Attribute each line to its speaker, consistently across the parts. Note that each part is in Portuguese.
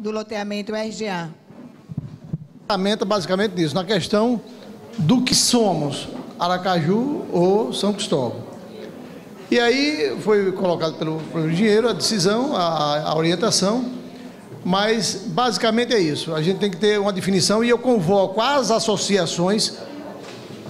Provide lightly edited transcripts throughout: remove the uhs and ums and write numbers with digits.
Speaker 1: do loteamento RGA.
Speaker 2: Basicamente nisso, na questão do que somos, Aracaju ou São Cristóvão. E aí foi colocado pelo engenheiro a decisão, a orientação, mas basicamente é isso. A gente tem que ter uma definição e eu convoco as associações,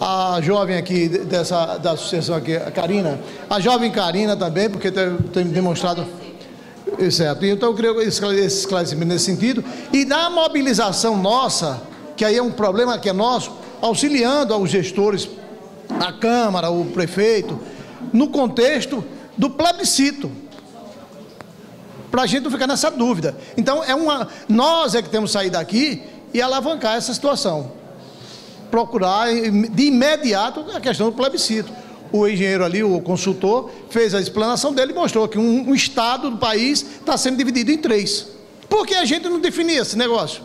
Speaker 2: a jovem aqui da associação aqui, a Karina, a jovem Karina também, porque tem demonstrado... Certo. Então eu queria esse esclarecimento nesse sentido. E na mobilização nossa, que aí é um problema que é nosso, auxiliando aos gestores, a Câmara, o prefeito, no contexto do plebiscito, para a gente não ficar nessa dúvida. Então, nós é que temos que sair daqui e alavancar essa situação. Procurar de imediato a questão do plebiscito. O engenheiro ali, o consultor, fez a explanação dele e mostrou que um estado do país está sendo dividido em 3. Por que a gente não definia esse negócio?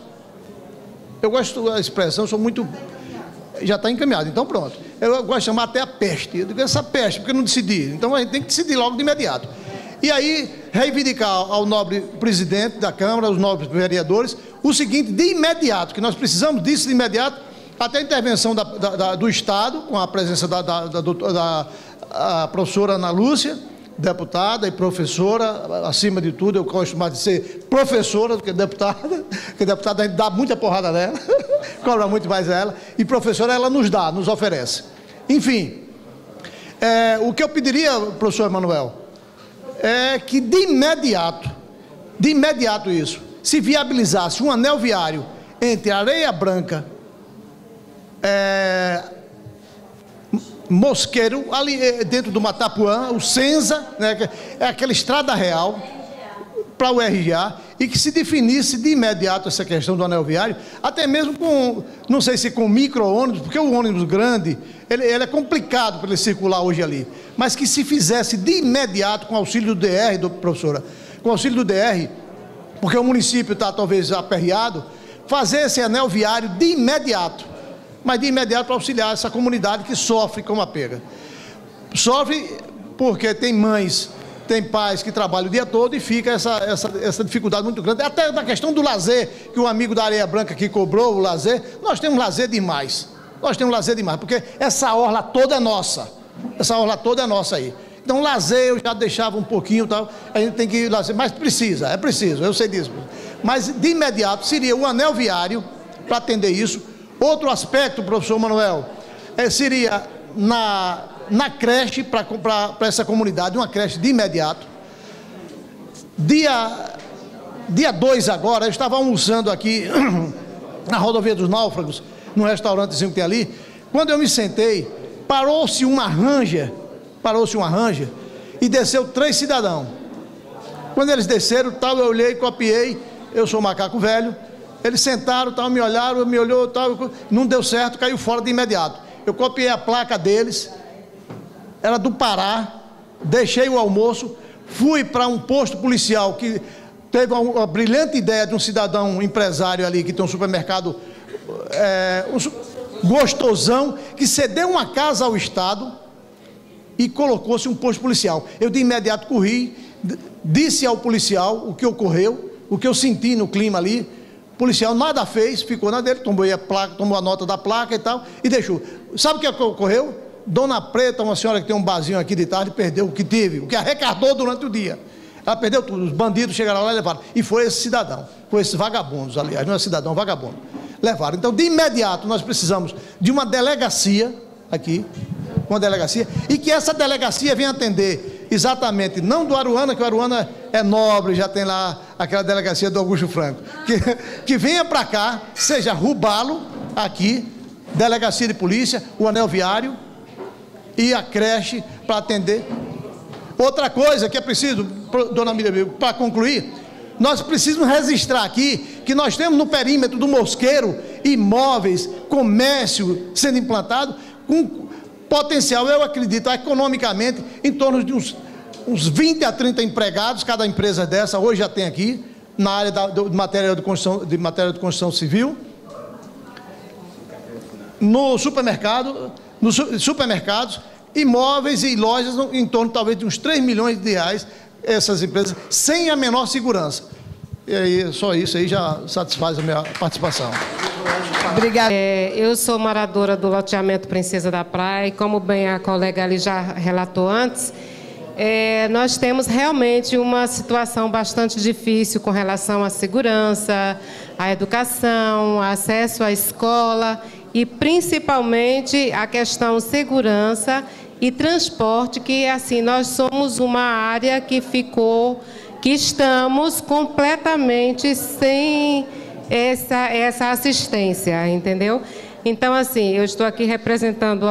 Speaker 2: Eu gosto da expressão, sou muito... Já está encaminhado, então pronto. Eu gosto de chamar até a peste. Eu digo, essa peste, porque não decidi? Então a gente tem que decidir logo de imediato. E aí, reivindicar ao nobre presidente da Câmara, aos nobres vereadores, o seguinte, de imediato, que nós precisamos disso de imediato, até a intervenção do Estado, com a presença da professora Ana Lúcia, deputada e professora, acima de tudo, eu gosto mais de ser professora do que deputada, porque deputada a gente dá muita porrada nela, cobra muito mais ela, e professora ela nos oferece. Enfim, o que eu pediria, professor Emanuel, é que de imediato isso, se viabilizasse um anel viário entre Areia Branca, Mosqueiro, ali dentro do Matapuã, o Senza, né, é aquela estrada real para o RGA, e que se definisse de imediato essa questão do anel viário, até mesmo com, não sei se com micro-ônibus, porque o ônibus grande, ele é complicado para ele circular hoje ali, mas que se fizesse de imediato com auxílio do DR, professora, com auxílio do DR, porque o município está talvez aperreado, fazer esse anel viário de imediato, mas de imediato para auxiliar essa comunidade que sofre com a pega. Sofre porque tem mães, tem pais que trabalham o dia todo e fica essa dificuldade muito grande. Até na questão do lazer, que o amigo da Areia Branca que cobrou o lazer, nós temos lazer demais. Nós temos lazer demais, porque essa orla toda é nossa. Essa orla toda é nossa aí. Então, lazer eu já deixava um pouquinho, tal, a gente tem que ir lazer, mas é preciso, eu sei disso. Mas de imediato seria o anel viário para atender isso. Outro aspecto, professor Manuel, seria na creche, para essa comunidade, uma creche de imediato. Dia 2 agora, eu estava almoçando aqui na rodovia dos Náufragos, num restaurantezinho que tem ali, quando eu me sentei, parou-se uma Ranger, e desceu 3 cidadãos. Quando eles desceram, tal, eu olhei, copiei, eu sou macaco velho, eles sentaram, tal, me olharam, me olhou, tal, não deu certo, caiu fora de imediato. Eu copiei a placa deles, era do Pará, deixei o almoço, fui para um posto policial que teve uma brilhante ideia de um cidadão empresário ali, que tem um supermercado gostosão, que cedeu uma casa ao Estado e colocou-se um posto policial. Eu de imediato corri, disse ao policial o que ocorreu, o que eu senti no clima ali. O policial nada fez, ficou na dele, tomou a nota da placa e tal, e deixou. Sabe o que ocorreu? Dona Preta, uma senhora que tem um barzinho aqui de tarde, perdeu o que teve, o que arrecadou durante o dia. Ela perdeu tudo, os bandidos chegaram lá e levaram. E foi esse cidadão, foi esses vagabundos, aliás, não é cidadão, vagabundo. Levaram. Então, de imediato, nós precisamos de uma delegacia aqui, e que essa delegacia venha atender exatamente, não do Aruana, que o Aruana é nobre, já tem lá aquela delegacia do Augusto Franco, que venha para cá, seja Rubalo, aqui, delegacia de polícia, o anel viário e a creche para atender. Outra coisa que é preciso, dona Miriam, para concluir, nós precisamos registrar aqui que nós temos no perímetro do Mosqueiro imóveis, comércio sendo implantado com potencial, eu acredito, economicamente, em torno de uns 20 a 30 empregados, cada empresa dessa, hoje já tem aqui, na área de matéria de construção civil, nos supermercados, imóveis e lojas em torno talvez de uns 3 milhões de reais, essas empresas, sem a menor segurança. E aí, só isso aí já satisfaz a minha participação.
Speaker 1: Obrigada. Eu sou moradora do loteamento Princesa da Praia e, como bem a colega ali já relatou antes, nós temos realmente uma situação bastante difícil com relação à segurança, à educação, acesso à escola e, principalmente, a questão segurança e transporte, que, assim, nós somos uma área que estamos completamente sem essa assistência, entendeu? Então, assim, eu estou aqui representando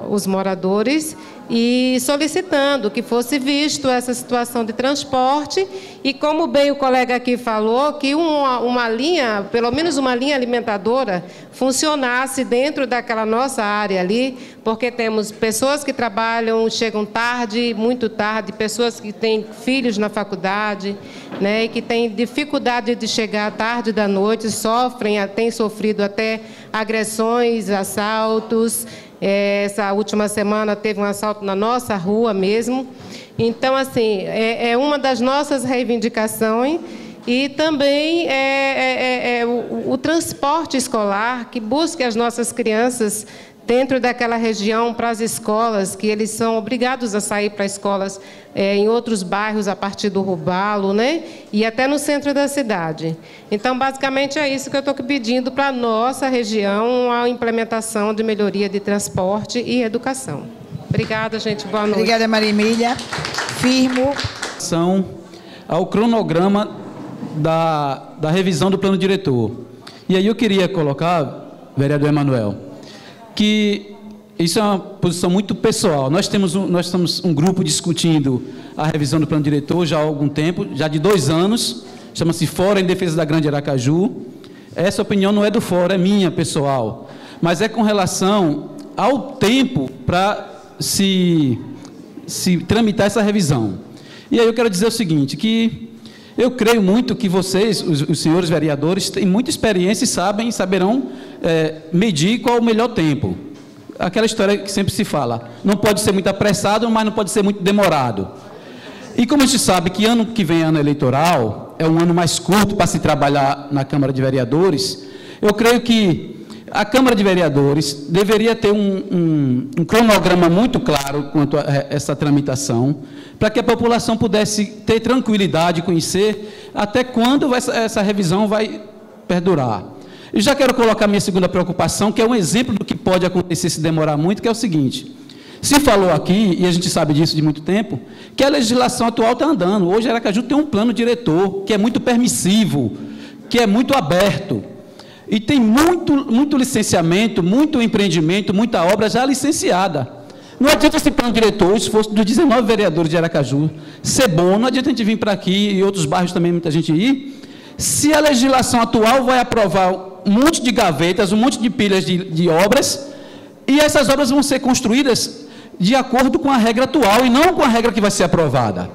Speaker 1: os moradores e solicitando que fosse visto essa situação de transporte e, como bem o colega aqui falou, que uma linha, pelo menos uma linha alimentadora, funcionasse dentro daquela nossa área ali, porque temos pessoas que trabalham, chegam tarde, muito tarde, pessoas que têm filhos na faculdade, né, e que têm dificuldade de chegar tarde da noite, têm sofrido até agressões, assaltos. Essa última semana teve um assalto na nossa rua mesmo. Então, assim, é uma das nossas reivindicações e também o transporte escolar, que busque as nossas crianças dentro daquela região para as escolas, que eles são obrigados a sair para escolas em outros bairros a partir do Rubalo, né? E até no centro da cidade. Então, basicamente, é isso que eu estou pedindo para a nossa região, a implementação de melhoria de transporte e educação. Obrigada, gente. Boa noite.
Speaker 3: Obrigada, Maria Emília. Firmo.
Speaker 4: Ao cronograma da revisão do plano diretor. E aí eu queria colocar, vereador Emanuel, que isso é uma posição muito pessoal. Nós temos um grupo discutindo a revisão do plano diretor já há algum tempo, já de 2 anos, chama-se Fórum em Defesa da Grande Aracaju. Essa opinião não é do Fórum, é minha, pessoal, mas é com relação ao tempo para se tramitar essa revisão. E aí eu quero dizer o seguinte, que eu creio muito que vocês, os senhores vereadores, têm muita experiência e saberão medir qual o melhor tempo. Aquela história que sempre se fala, não pode ser muito apressado, mas não pode ser muito demorado. E como a gente sabe que ano que vem é ano eleitoral, é um ano mais curto para se trabalhar na Câmara de Vereadores, eu creio que a Câmara de Vereadores deveria ter um cronograma muito claro quanto a essa tramitação, para que a população pudesse ter tranquilidade, conhecer até quando essa revisão vai perdurar. E já quero colocar minha segunda preocupação, que é um exemplo do que pode acontecer se demorar muito, que é o seguinte: se falou aqui, e a gente sabe disso de muito tempo, que a legislação atual está andando. Hoje, Aracaju tem um plano diretor que é muito permissivo, que é muito aberto, e tem muito licenciamento, muito empreendimento, muita obra já licenciada. Não adianta esse plano diretor, o esforço dos 19 vereadores de Aracaju, ser bom, não adianta a gente vir para aqui, e outros bairros também, muita gente ir, se a legislação atual vai aprovar um monte de gavetas, um monte de pilhas de obras, e essas obras vão ser construídas de acordo com a regra atual e não com a regra que vai ser aprovada.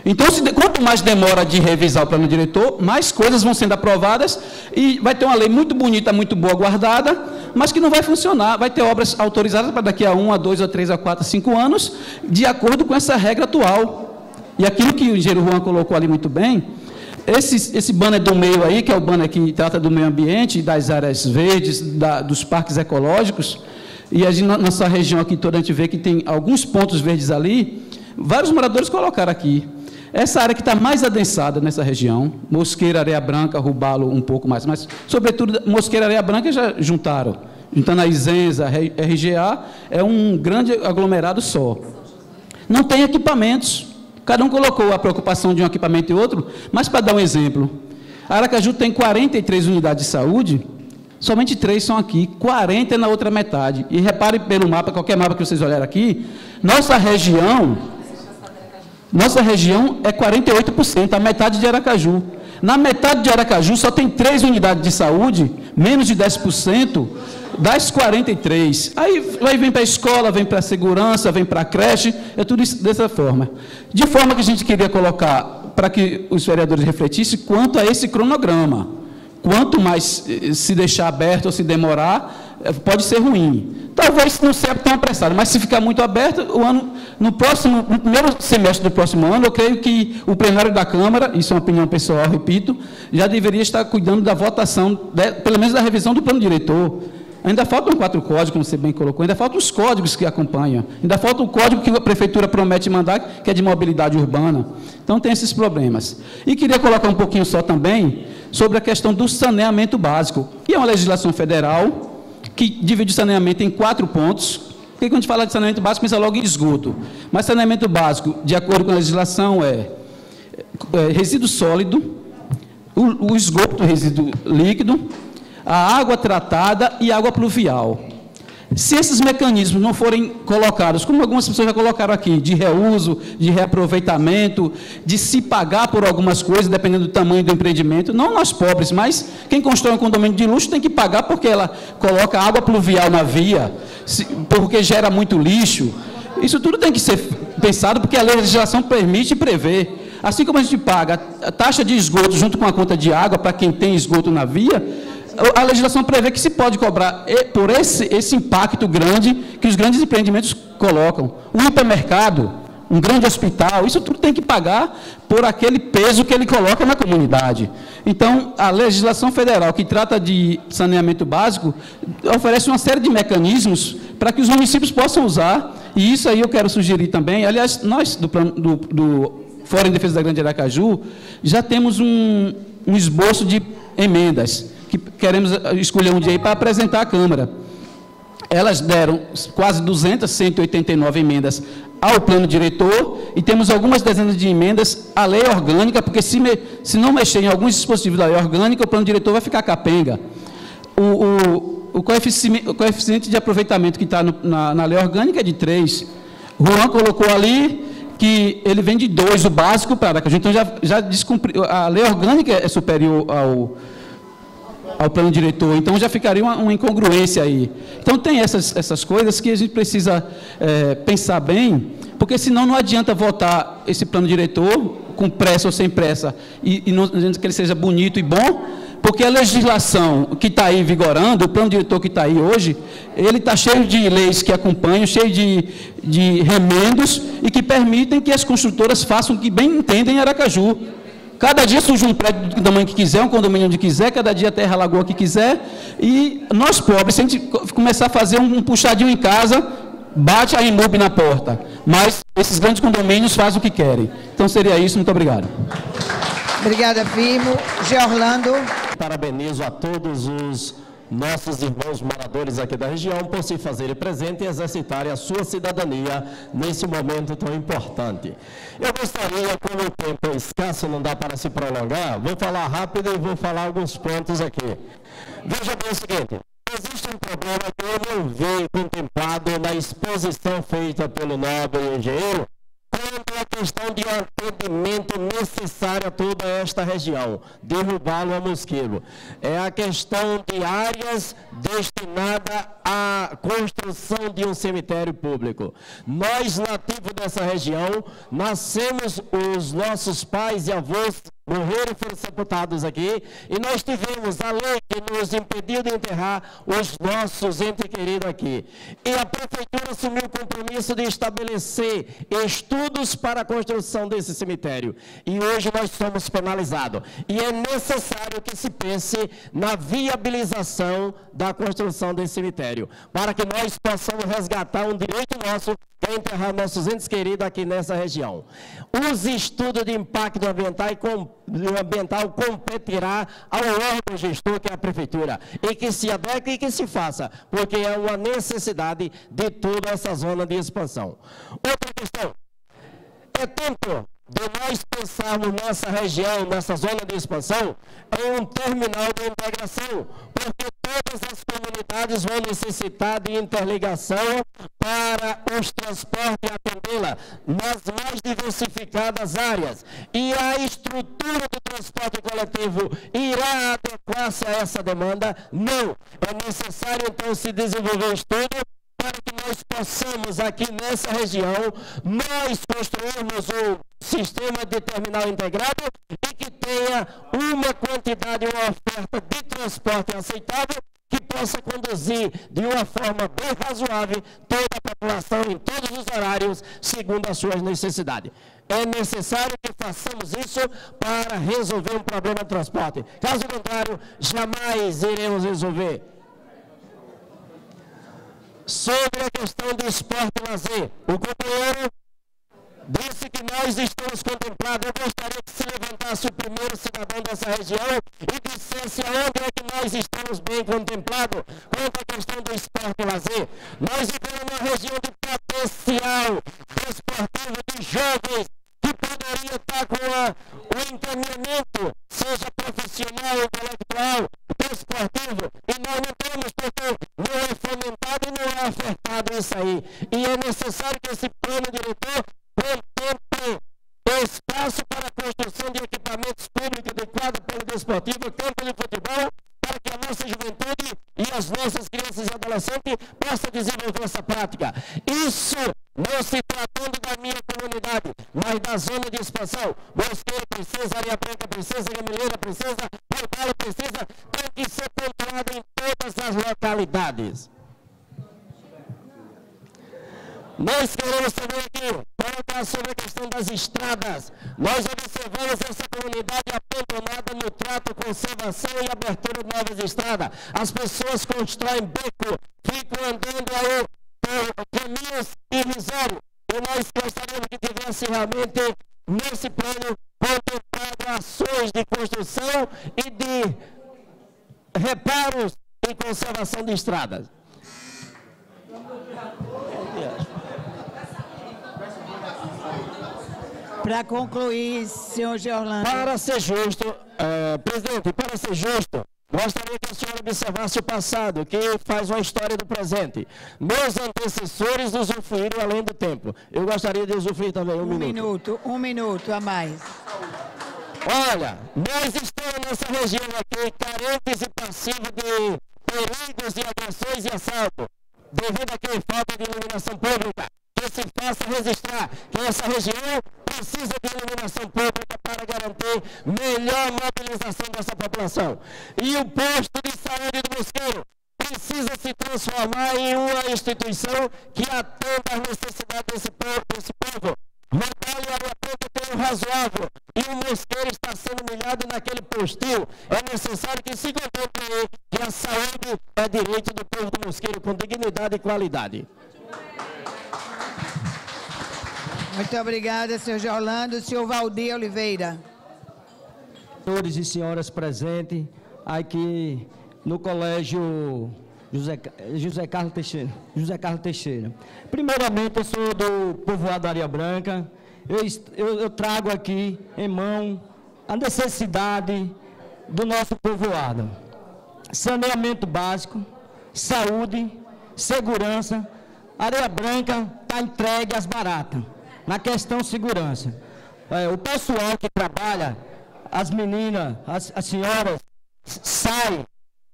Speaker 4: Então, quanto mais demora de revisar o plano diretor, mais coisas vão sendo aprovadas e vai ter uma lei muito bonita, muito boa, guardada, mas que não vai funcionar. Vai ter obras autorizadas para daqui a 1, a 2, a 3, a 4, a 5 anos, de acordo com essa regra atual. E aquilo que o engenheiro Juan colocou ali muito bem, esse banner do meio aí, que é o banner que trata do meio ambiente, das áreas verdes, dos parques ecológicos, e a gente, na nossa região aqui toda, a gente vê que tem alguns pontos verdes ali, vários moradores colocaram aqui. Essa área que está mais adensada nessa região, Mosqueira, Areia Branca, Rubalo um pouco mais, mas, sobretudo, Mosqueira, Areia Branca já juntaram. Juntando a Isenza, RGA, é um grande aglomerado só. Não tem equipamentos. Cada um colocou a preocupação de um equipamento e outro, mas, para dar um exemplo, Aracaju tem 43 unidades de saúde, somente 3 são aqui, 40 na outra metade. E repare pelo mapa, qualquer mapa que vocês olharem aqui, nossa região é 48%, a metade de Aracaju. Na metade de Aracaju só tem 3 unidades de saúde, menos de 10%, das 43. Aí vem para a escola, vem para a segurança, vem para a creche, é tudo isso dessa forma. De forma que a gente queria colocar, para que os vereadores refletissem, quanto a esse cronograma. Quanto mais se deixar aberto ou se demorar, pode ser ruim. Talvez não seja tão apressado, mas se ficar muito aberto, no primeiro semestre do próximo ano, eu creio que o plenário da Câmara, isso é uma opinião pessoal, repito, já deveria estar cuidando da votação, pelo menos da revisão do plano diretor. Ainda faltam 4 códigos, como você bem colocou, ainda faltam os códigos que acompanham, ainda falta o código que a Prefeitura promete mandar, que é de mobilidade urbana. Então, tem esses problemas. E queria colocar um pouquinho só também sobre a questão do saneamento básico. E é uma legislação federal que divide o saneamento em 4 pontos. Porque quando a gente fala de saneamento básico, pensa logo em esgoto. Mas saneamento básico, de acordo com a legislação, é resíduo sólido, o esgoto, o resíduo líquido, a água tratada e água pluvial. Se esses mecanismos não forem colocados, como algumas pessoas já colocaram aqui, de reuso, de reaproveitamento, de se pagar por algumas coisas, dependendo do tamanho do empreendimento, não nós pobres, mas quem constrói um condomínio de luxo tem que pagar porque ela coloca água pluvial na via, porque gera muito lixo. Isso tudo tem que ser pensado porque a legislação permite e prevê. Assim como a gente paga a taxa de esgoto junto com a conta de água para quem tem esgoto na via, a legislação prevê que se pode cobrar por esse impacto grande que os grandes empreendimentos colocam. Um hipermercado, um grande hospital, isso tudo tem que pagar por aquele peso que ele coloca na comunidade. Então, a legislação federal que trata de saneamento básico oferece uma série de mecanismos para que os municípios possam usar, e isso aí eu quero sugerir também. Aliás, nós, do Fórum em Defesa da Grande Aracaju, já temos um esboço de emendas, que queremos escolher um dia aí para apresentar à Câmara. Elas deram quase 189 emendas ao plano diretor e temos algumas dezenas de emendas à lei orgânica, porque se não mexer em alguns dispositivos da lei orgânica, o plano diretor vai ficar capenga. O coeficiente de aproveitamento que está na lei orgânica é de 3. O Juan colocou ali que ele vem de 2, o básico para Aracaju. Então, já descumpriu. A lei orgânica é superior ao plano diretor, então já ficaria uma incongruência aí. Então, tem essas coisas que a gente precisa pensar bem, porque senão não adianta votar esse plano diretor, com pressa ou sem pressa, e não adianta que ele seja bonito e bom, porque a legislação que está aí vigorando, o plano diretor que está aí hoje, ele está cheio de leis que acompanham, cheio de remendos, e que permitem que as construtoras façam o que bem entendem em Aracaju. Cada dia surge um prédio do tamanho que quiser, um condomínio onde quiser, cada dia terra a lagoa que quiser, e nós pobres, se a gente começar a fazer um puxadinho em casa, bate a Inub na porta, mas esses grandes condomínios fazem o que querem. Então seria isso, muito obrigado.
Speaker 3: Obrigada, Firmo. Georlando.
Speaker 5: Parabenizo a todos os nossos irmãos moradores aqui da região por se fazerem presente e exercitarem a sua cidadania nesse momento tão importante. Eu gostaria, como o tempo é escasso, não dá para se prolongar, vou falar rápido e vou falar alguns pontos aqui. Veja bem o seguinte, existe um problema que eu não vi contemplado na exposição feita pelo nobre engenheiro, quanto à questão de atendimento necessário a toda esta região, derrubá-lo a Mosqueiro. É a questão de áreas destinadas à construção de um cemitério público. Nós, nativos dessa região, nascemos, os nossos pais e avós morreram e foram sepultados aqui, e nós tivemos a lei que nos impediu de enterrar os nossos entes queridos aqui. E a Prefeitura assumiu o compromisso de estabelecer estudos para a construção desse cemitério. E hoje nós somos penalizados. E é necessário que se pense na viabilização da construção desse cemitério, para que nós possamos resgatar um direito nosso, que é enterrar nossos entes queridos aqui nessa região. Os estudos de impacto ambiental competirá ao órgão gestor, que é a Prefeitura, e que se adeque e que se faça, porque é uma necessidade de toda essa zona de expansão. Outra questão, é tempo de nós pensarmos nessa região, nessa zona de expansão, em um terminal de integração, porque todas as comunidades vão necessitar de interligação para os transportes atendê-la nas mais diversificadas áreas. E a estrutura do transporte coletivo irá adequar-se a essa demanda? Não. É necessário, então, se desenvolver um estudo para que nós possamos, aqui nessa região, nós construirmos um sistema de terminal integrado e que tenha uma quantidade, uma oferta de transporte aceitável, que possa conduzir de uma forma bem razoável toda a população em todos os horários, segundo as suas necessidades. É necessário que façamos isso para resolver um problema de transporte. Caso contrário, jamais iremos resolver. Sobre a questão do esporte e lazer, o companheiro disse que nós estamos contemplados. Eu gostaria que se levantasse o primeiro cidadão dessa região e dissesse aonde é que nós estamos bem contemplados quanto à questão do esporte e lazer. Nós vivemos uma região de potencial esportivo de jovens que poderia estar com o encaminhamento, seja profissional, intelectual, esportivo, e nós não temos, porque não é fomentado e não é ofertado isso aí. E é necessário que esse plano diretor contemple espaço para a construção de equipamentos públicos de quadra polidesportiva, campo de futebol, para que a nossa juventude e as nossas crianças e adolescentes possam desenvolver essa prática. Isso não se tratando da minha comunidade, mas da zona de expansão. Mosqueiro precisa, Areia Branca precisa, Gameleira precisa, Portala precisa, tem que ser controlado em todas as localidades. Nós queremos também aqui colocar sobre a questão das estradas. Nós observamos essa comunidade abandonada no trato, conservação e abertura de novas estradas. As pessoas constroem beco, ficam andando aí por caminhos irrisórios. E nós gostaríamos que tivesse realmente, nesse plano, contemplado ações de construção e de reparos e conservação de estradas.
Speaker 3: Para concluir, senhor Georlando.
Speaker 5: Para ser justo, presidente, para ser justo, gostaria que a senhora observasse o passado, que faz uma história do presente. Meus antecessores usufruíram além do tempo. Eu gostaria de usufruir também
Speaker 3: Um minuto a mais.
Speaker 5: Olha, nós estamos nessa região aqui carentes e passivos de perigos de agressões e assalto, devido à falta de iluminação pública. Que se faça registrar que essa região precisa de iluminação pública para garantir melhor mobilização dessa população. E o posto de saúde do Mosqueiro precisa se transformar em uma instituição que atenda às necessidades desse povo. Rodalho e Areia Branca tem um razoável e o Mosqueiro está sendo humilhado naquele postil. É necessário que se contemple que a saúde é direito do povo do Mosqueiro com dignidade e qualidade.
Speaker 3: Muito obrigada, senhor Georlando. Senhor Valdir Oliveira.
Speaker 6: Senhores e senhoras presentes aqui no Colégio José Carlos Teixeira. Primeiramente, eu sou do povoado Areia Branca. Eu trago aqui em mão a necessidade do nosso povoado. Saneamento básico, saúde, segurança. Areia Branca está entregue às baratas. Na questão segurança, o pessoal que trabalha, as meninas, as senhoras, saem,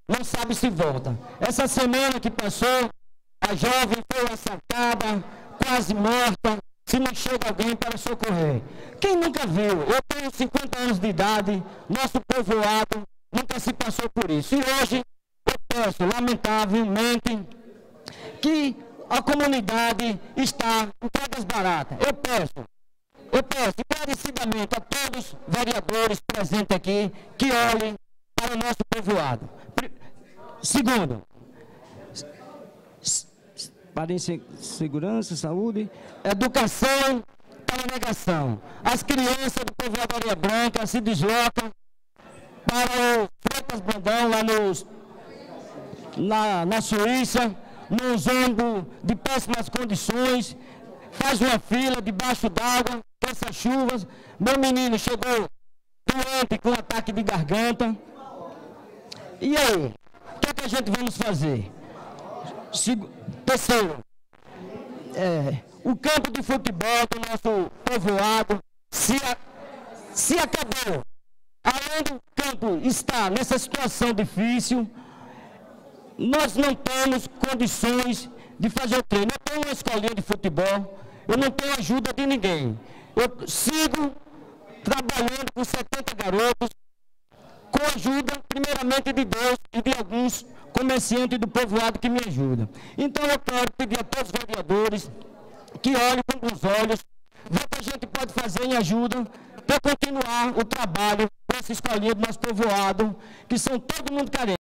Speaker 6: não sabe se volta. Essa semana que passou, a jovem foi assaltada, quase morta, se não chega alguém para socorrer. Quem nunca viu? Eu tenho 50 anos de idade, nosso povoado nunca se passou por isso. E hoje, eu peço, lamentavelmente, que a comunidade está em todas baratas. Eu peço encarecidamente a todos os vereadores presentes aqui que olhem para o nosso povoado. Segundo, para segurança, saúde, educação para negação. As crianças do povoado Areia Branca se deslocam para o Freitas Brandão, lá na Suíça, nos ônibus de péssimas condições, faz uma fila debaixo d'água, com essas chuvas. Meu menino chegou doente com ataque de garganta. E aí, o que é que a gente vamos fazer? Terceiro, o campo de futebol do nosso povoado se acabou. Além do campo estar nessa situação difícil, nós não temos condições de fazer o treino. Eu tenho uma escolinha de futebol, eu não tenho ajuda de ninguém. Eu sigo trabalhando com 70 garotos com a ajuda, primeiramente, de Deus e de alguns comerciantes do povoado que me ajudam. Então, eu quero pedir a todos os vereadores que olhem com bons olhos, ver o que a gente pode fazer em ajuda para continuar o trabalho dessa escolinha do nosso povoado, que são todo mundo carente.